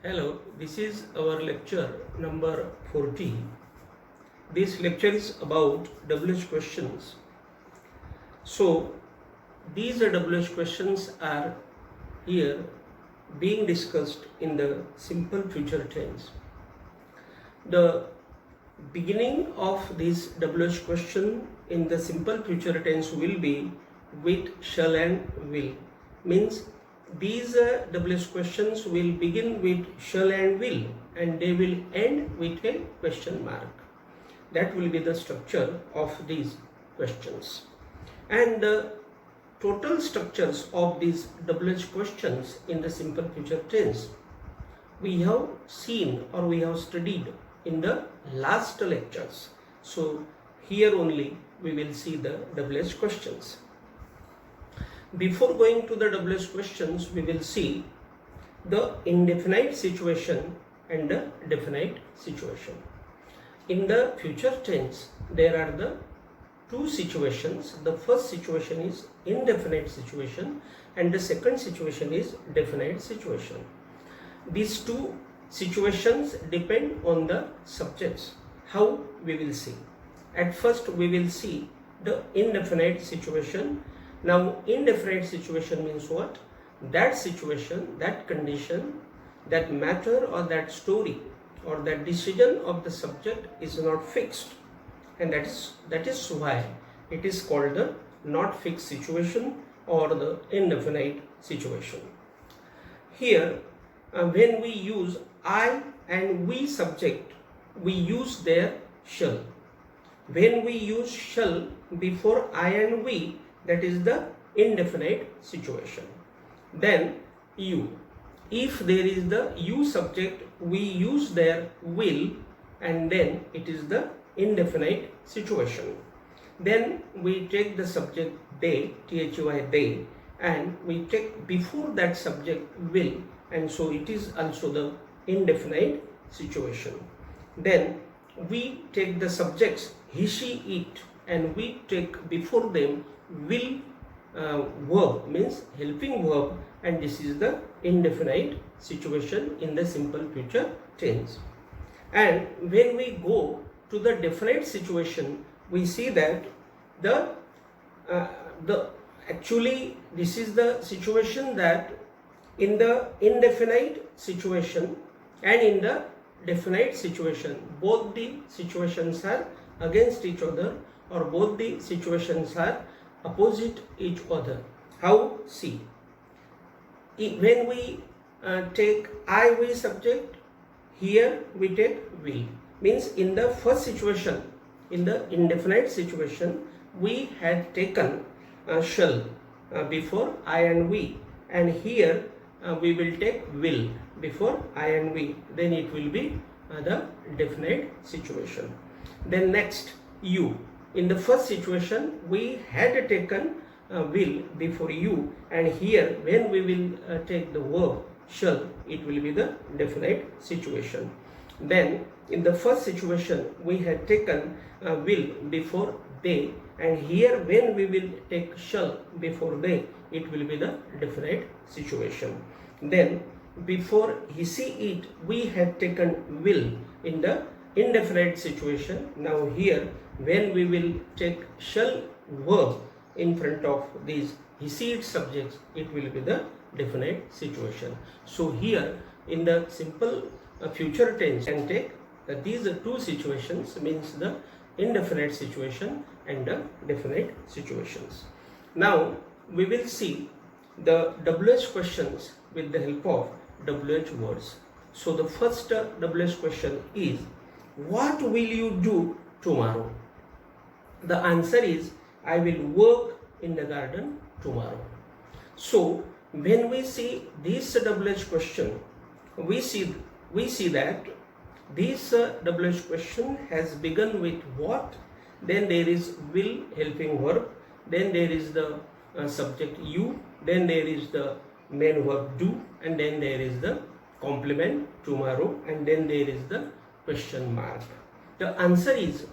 Hello, this is our lecture number 40. This lecture is about WH questions. So, these WH questions are here being discussed in the simple future tense. The beginning of this WH question in the simple future tense will be with, shall and will. Means these WH questions will begin with shall and will, and they will end with a question mark. That will be the structure of these questions. And the total structures of these WH questions in the simple future tense we have seen or we have studied in the last lectures. So here only we will see the WH questions. Before going to the WH questions, we will see the indefinite situation and the definite situation. In the future tense, there are the two situations. The first situation is indefinite situation and the second situation is definite situation. These two situations depend on the subjects. How we will see? At first we will see the indefinite situation. Now indefinite situation means what? That situation, that condition, that matter or that story or that decision of the subject is not fixed, and that is why it is called the not fixed situation or the indefinite situation. Here when we use I and we subject, we use their shall. When we use shall before I and we, that is the indefinite situation. Then you. If there is the you subject, we use their will, and then it is the indefinite situation. Then we take the subject they, they, and we take before that subject will, and so it is also the indefinite situation. Then we take the subjects he, she, it, and we take before them will verb, means helping verb, and this is the indefinite situation in the simple future tense. And when we go to the definite situation, we see that actually this is the situation that in the indefinite situation and in the definite situation, both the situations are against each other, or both the situations are opposite each other. How? See, when we take I, we subject, here we take will. Means in the first situation, in the indefinite situation, we had taken shall before I and we, and here we will take will before I and we, then it will be the definite situation. Then next, you. In the first situation, we had taken will before you, and here when we will take the verb shall, it will be the definite situation. Then in the first situation, we had taken will before they, and here when we will take shall before they, it will be the definite situation. Then before he, see, it, we had taken will in the indefinite situation. Now here when we will take shall verb in front of these he, see, it subjects, it will be the definite situation. So here in the simple future tense, and take these two situations, means the indefinite situation and the definite situations. Now we will see the WH questions with the help of WH words. So the first WH question is, what will you do tomorrow? The answer is, I will work in the garden tomorrow. So when we see this WH question, we see that this WH question has begun with what, then there is will helping verb, then there is the subject you, then there is the main verb do, and then there is the complement tomorrow, and then there is the question mark. The answer is,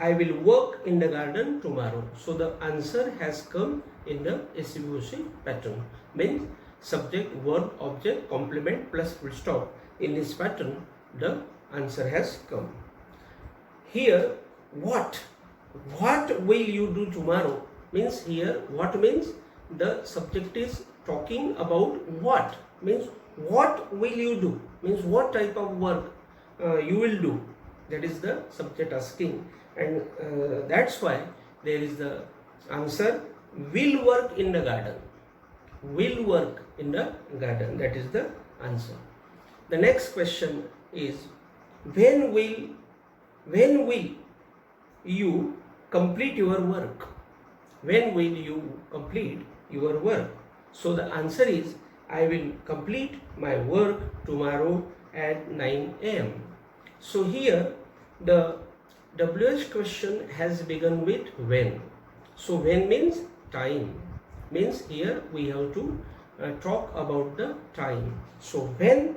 I will work in the garden tomorrow. So the answer has come in the SVOC pattern, means subject, verb, object, complement plus full stop. in this pattern the answer has come. Here what will you do tomorrow means, here what means the subject is talking about what, means what will you do, means what type of work you will do, that is the subject asking, and that's why there is the answer will work in the garden, will work in the garden, that is the answer. The next question is when will you complete your work, when will you complete your work. So the answer is I will complete my work tomorrow at 9 am. So here the WH question has begun with when. So when means time, means here we have to talk about the time. So when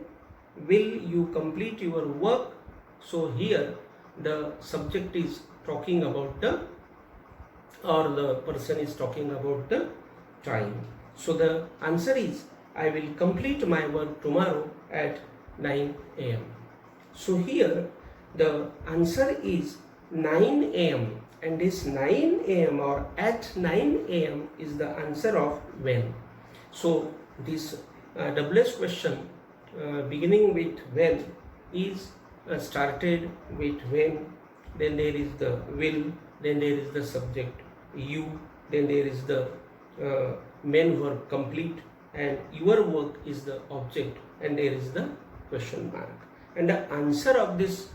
will you complete your work, so here the subject is talking about the, or the person is talking about the time. So the answer is I will complete my work tomorrow at 9 am. So here the answer is 9 am, and this 9 am or at 9 am is the answer of when. So this WH question beginning with when is started with when, then there is the will, then there is the subject you, then there is the main verb complete, and your work is the object, and there is the question mark. And the answer of this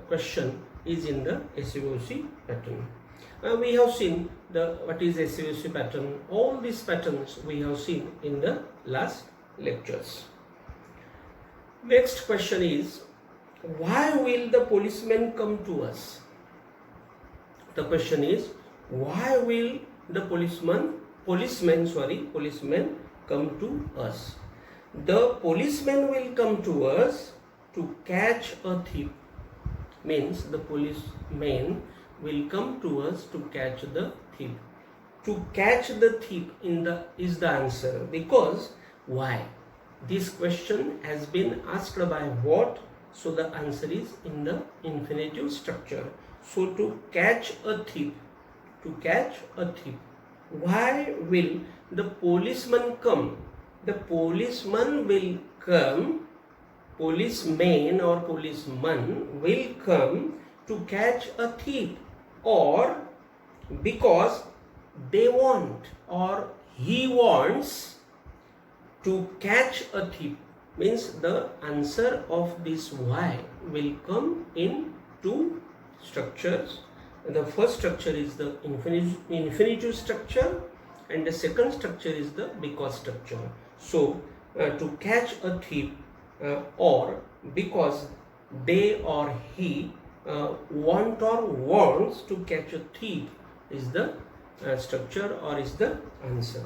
question is in the SVOC pattern. We have seen the what is SVOC pattern. All these patterns we have seen in the last lectures. Next question is why will the policeman come to us? The question is why will the policeman come to us? The policeman will come to us to catch a thief, means the policeman will come to us to catch the thief. To catch the thief is the answer, because why? This question has been asked by what? So the answer is in the infinitive structure. So to catch a thief, why will the policeman come? The policeman will come, policeman or policeman will come to catch a thief, or because they want or he wants to catch a thief, means the answer of this why will come in two structures. The first structure is the infinitive structure, and the second structure is the because structure. So to catch a thief or because they or he want or wants to catch a thief is the structure or is the answer.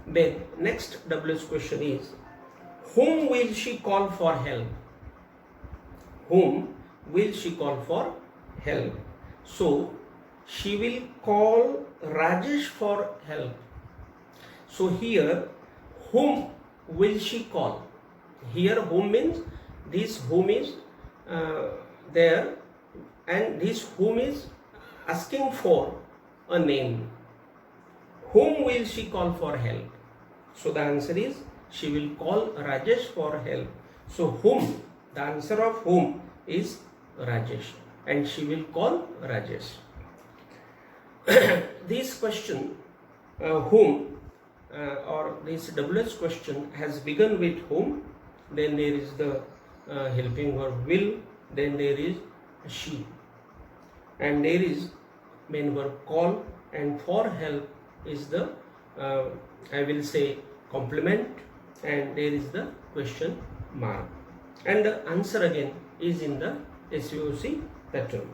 Then next WH question is whom will she call for help? Whom will she call for help? So she will call Rajesh for help. So here whom will she call? Here whom means this whom is there, and this whom is asking for a name. Whom will she call for help? So the answer is she will call Rajesh for help. So whom, the answer of whom is Rajesh, and she will call Rajesh. This question whom or this WH question has begun with whom, then there is the helping verb will, then there is she, and there is main verb call, and for help is the I will say complement, and there is the question mark, and the answer again is in the SVOC pattern.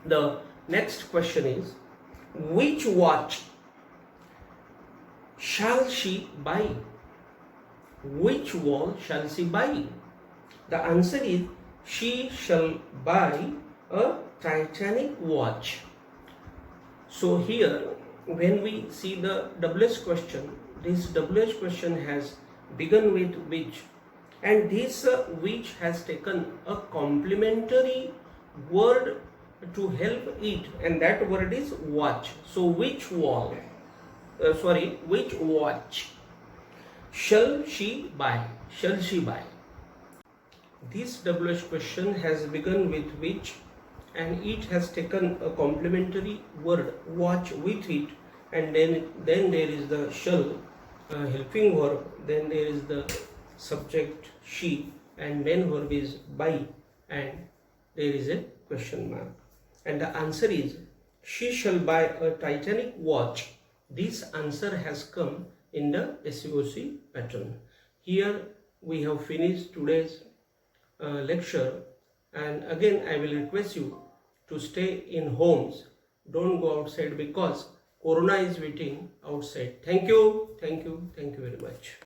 The next question is which watch shall she buy? Which watch shall she buy? The answer is she shall buy a Titanic watch. So here when we see the WH question, this WH question has begun with which, and this which has taken a complementary word to help it, and that word is watch. So which wall, which watch shall she buy? Shall she buy? This WH question has begun with which, and it has taken a complementary word watch with it, and then there is the shall helping verb, then there is the subject she, and then verb is buy, and there is a question mark. And the answer is she shall buy a Titanic watch. This answer has come in the SVOC pattern. Here we have finished today's lecture, and again I will request you to stay in homes. Don't go outside because corona is waiting outside. Thank you very much.